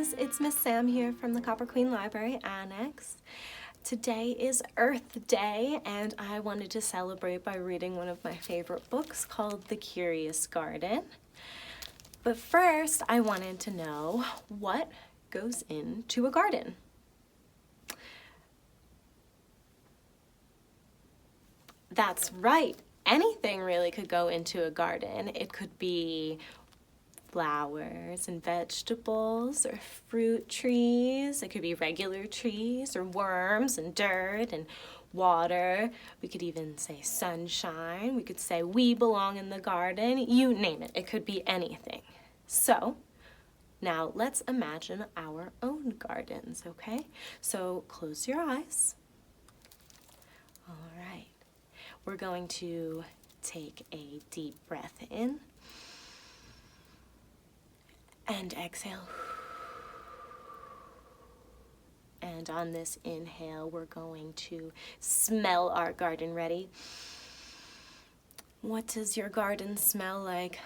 guys, it's Miss Sam here from the Copper Queen Library, Annex. Today is Earth Day, and I wanted to celebrate by reading one of my favorite books called The Curious Garden. But first, I wanted to know what goes into a garden. That's right, anything really could go into a garden. It could be flowers and vegetables or fruit trees. It could be regular trees or worms and dirt and water. We could even say sunshine. We could say we belong in the garden. You name it. It could be anything. So now let's imagine our own gardens, okay? So close your eyes. All right. We're going to take a deep breath in and exhale. And on this inhale, we're going to smell our garden. Ready? What does your garden smell like?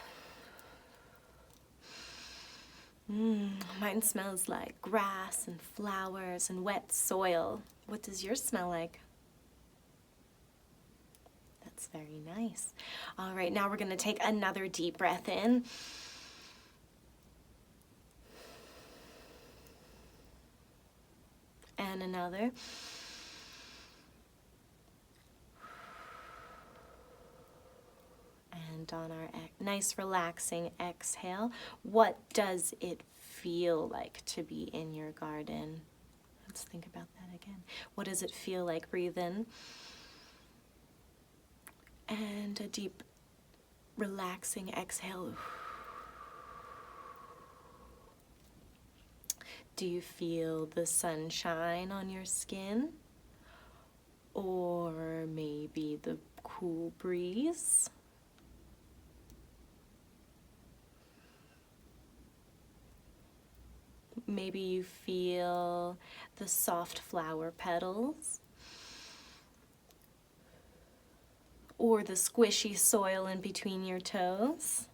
Mine smells like grass and flowers and wet soil. What does yours smell like? That's very nice. All right, now we're going to take another deep breath in. And another. And on our nice relaxing exhale, what does it feel like to be in your garden? Let's think about that again. What does it feel like? Breathe in. And a deep relaxing exhale. Do you feel the sunshine on your skin? Or maybe the cool breeze? Maybe you feel the soft flower petals? Or the squishy soil in between your toes?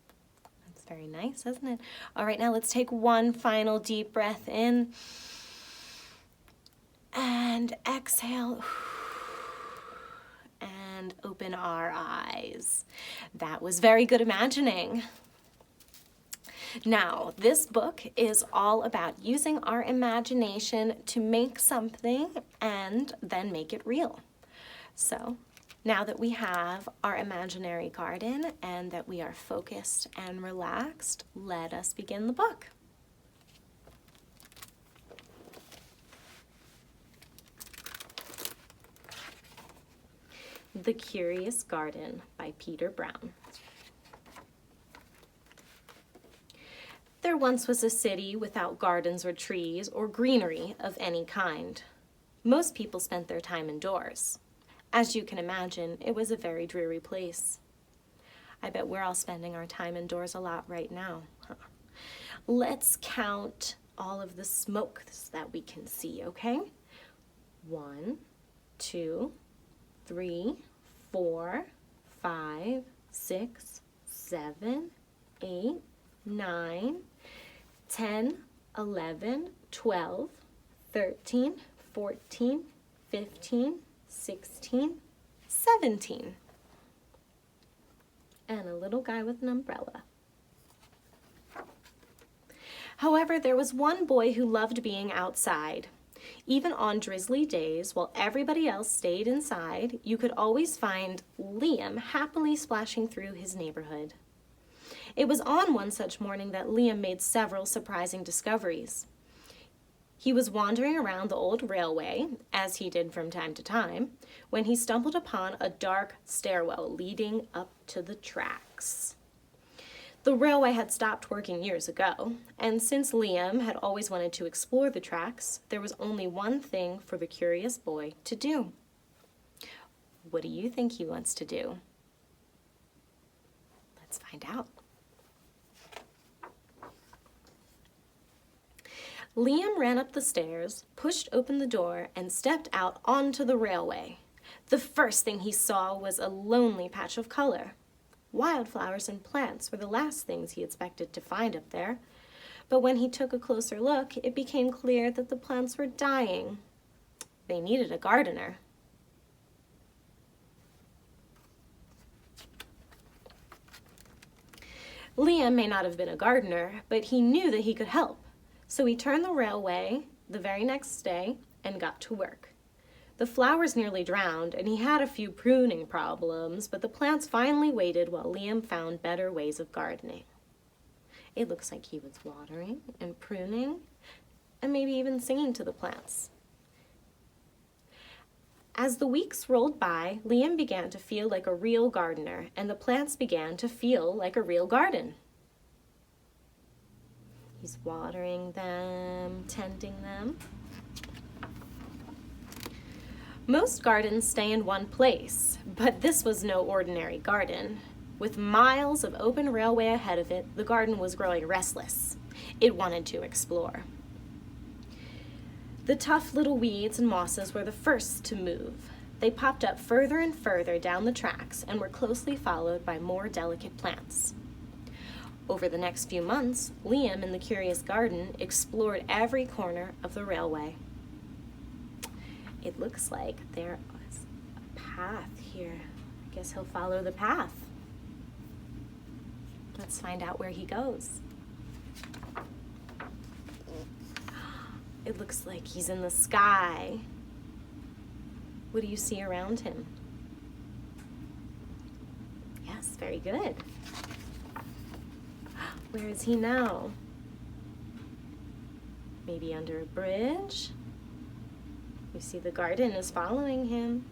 Very nice, isn't it? All right, now let's take one final deep breath in and exhale and open our eyes. That was very good imagining. Now, this book is all about using our imagination to make something and then make it real. So, now that we have our imaginary garden and that we are focused and relaxed, let us begin the book. The Curious Garden by Peter Brown. There once was a city without gardens or trees or greenery of any kind. Most people spent their time indoors. As you can imagine, it was a very dreary place. I bet we're all spending our time indoors a lot right now. Let's count all of the smoke that we can see, okay? 1, 2, 3, 4, 5, 6, 7, 8, 9, 10, 11, 12, 13, 14, 15, 16, 17. And a little guy with an umbrella. However, there was one boy who loved being outside. Even on drizzly days, while everybody else stayed inside, you could always find Liam happily splashing through his neighborhood. It was on one such morning that Liam made several surprising discoveries. He was wandering around the old railway, as he did from time to time, when he stumbled upon a dark stairwell leading up to the tracks. The railway had stopped working years ago, and since Liam had always wanted to explore the tracks, there was only one thing for the curious boy to do. What do you think he wants to do? Let's find out. Liam ran up the stairs, pushed open the door, and stepped out onto the railway. The first thing he saw was a lonely patch of color. Wildflowers and plants were the last things he expected to find up there. But when he took a closer look, it became clear that the plants were dying. They needed a gardener. Liam may not have been a gardener, but he knew that he could help. So he turned the railway the very next day and got to work. The flowers nearly drowned, and he had a few pruning problems, but the plants finally waited while Liam found better ways of gardening. It looks like he was watering and pruning, and maybe even singing to the plants. As the weeks rolled by, Liam began to feel like a real gardener, and the plants began to feel like a real garden. He's watering them, tending them. Most gardens stay in one place, but this was no ordinary garden. With miles of open railway ahead of it, the garden was growing restless. It wanted to explore. The tough little weeds and mosses were the first to move. They popped up further and further down the tracks and were closely followed by more delicate plants. Over the next few months, Liam in the curious garden explored every corner of the railway. It looks like there is a path here. I guess he'll follow the path. Let's find out where he goes. It looks like he's in the sky. What do you see around him? Yes, very good. Where is he now? Maybe under a bridge? You see the garden is following him.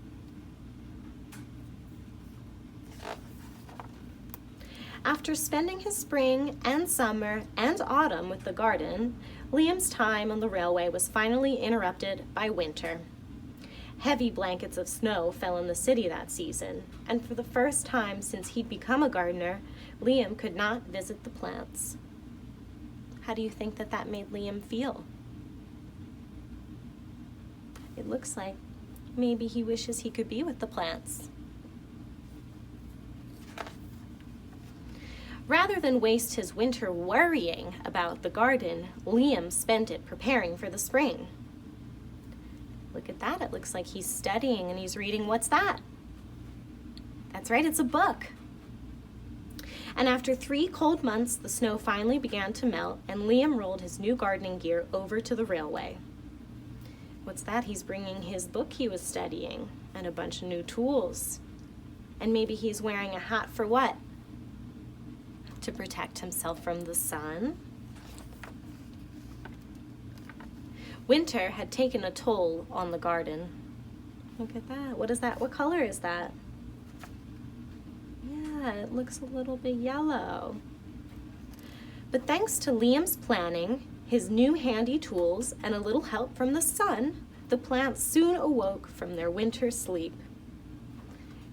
After spending his spring and summer and autumn with the garden, Liam's time on the railway was finally interrupted by winter. Heavy blankets of snow fell in the city that season, and for the first time since he'd become a gardener, Liam could not visit the plants. How do you think that made Liam feel? It looks like maybe he wishes he could be with the plants. Rather than waste his winter worrying about the garden, Liam spent it preparing for the spring. Look at that, it looks like he's studying and he's reading. What's that? That's right, it's a book. And after 3 cold months, the snow finally began to melt, and Liam rolled his new gardening gear over to the railway. What's that? He's bringing his book he was studying and a bunch of new tools. And maybe he's wearing a hat for what? To protect himself from the sun. Winter had taken a toll on the garden. Look at that. What is that? What color is that? Yeah, it looks a little bit yellow. But thanks to Liam's planning, his new handy tools, and a little help from the sun, the plants soon awoke from their winter sleep.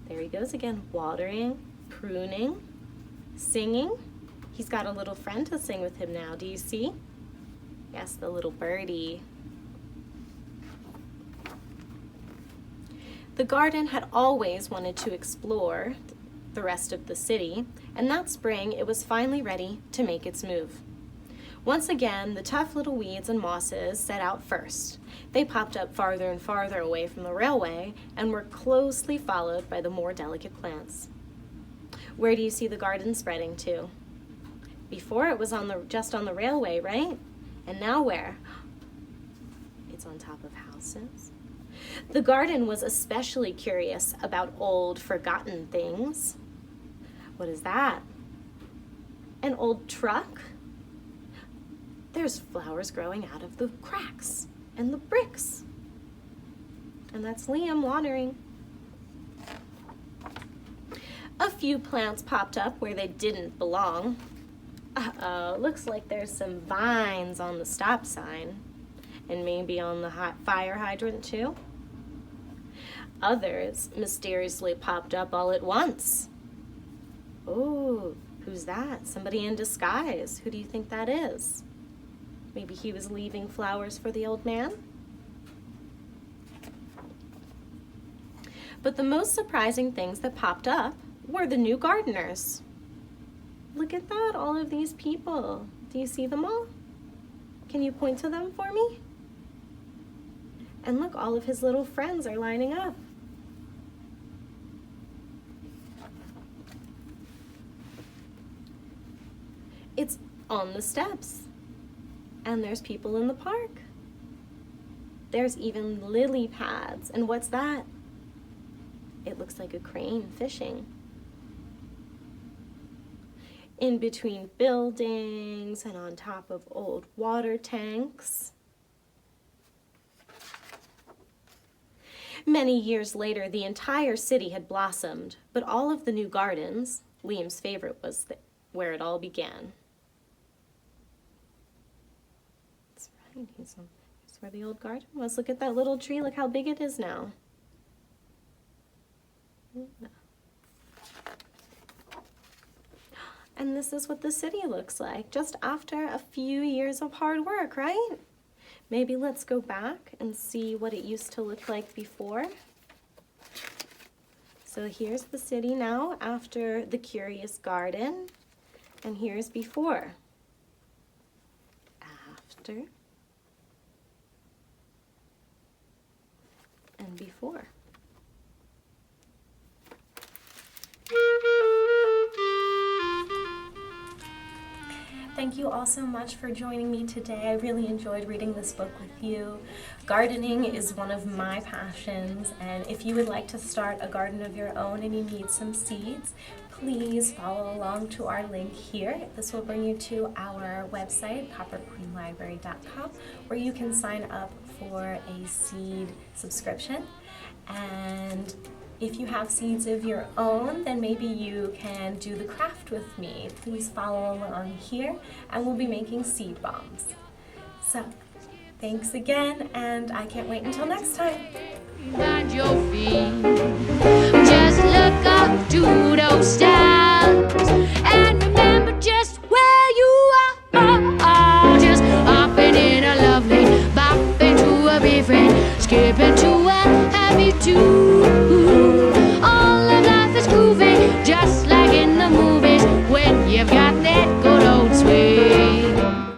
There he goes again, watering, pruning, singing. He's got a little friend to sing with him now. Do you see? Yes, the little birdie. The garden had always wanted to explore the rest of the city, and that spring it was finally ready to make its move. Once again, the tough little weeds and mosses set out first. They popped up farther and farther away from the railway and were closely followed by the more delicate plants. Where do you see the garden spreading to? Before it was just on the railway, right? And now where? It's on top of houses. The garden was especially curious about old, forgotten things. What is that? An old truck? There's flowers growing out of the cracks and the bricks. And that's Liam watering. A few plants popped up where they didn't belong. Uh-oh, looks like there's some vines on the stop sign. And maybe on the fire hydrant too. Others mysteriously popped up all at once. Oh, who's that? Somebody in disguise. Who do you think that is? Maybe he was leaving flowers for the old man? But the most surprising things that popped up were the new gardeners. Look at that, all of these people. Do you see them all? Can you point to them for me? And look, all of his little friends are lining up. It's on the steps. And there's people in the park. There's even lily pads. And what's that? It looks like a crane fishing. In between buildings and on top of old water tanks. Many years later, the entire city had blossomed, but all of the new gardens, Liam's favorite was where it all began. That's right, here's where the old garden was. Look at that little tree, look how big it is now. And this is what the city looks like, just after a few years of hard work, right? Maybe let's go back and see what it used to look like before. So here's the city now after the Curious Garden, and here's before. After and before. Thank you all so much for joining me today. I really enjoyed reading this book with you. Gardening is one of my passions, and if you would like to start a garden of your own and you need some seeds, please follow along to our link here. This will bring you to our website, copperqueenlibrary.com, where you can sign up for a seed subscription. And if you have seeds of your own, then maybe you can do the craft with me. Please follow along here, and we'll be making seed bombs. So, thanks again, and I can't wait until next time. Find your feet. Just look up to those stars.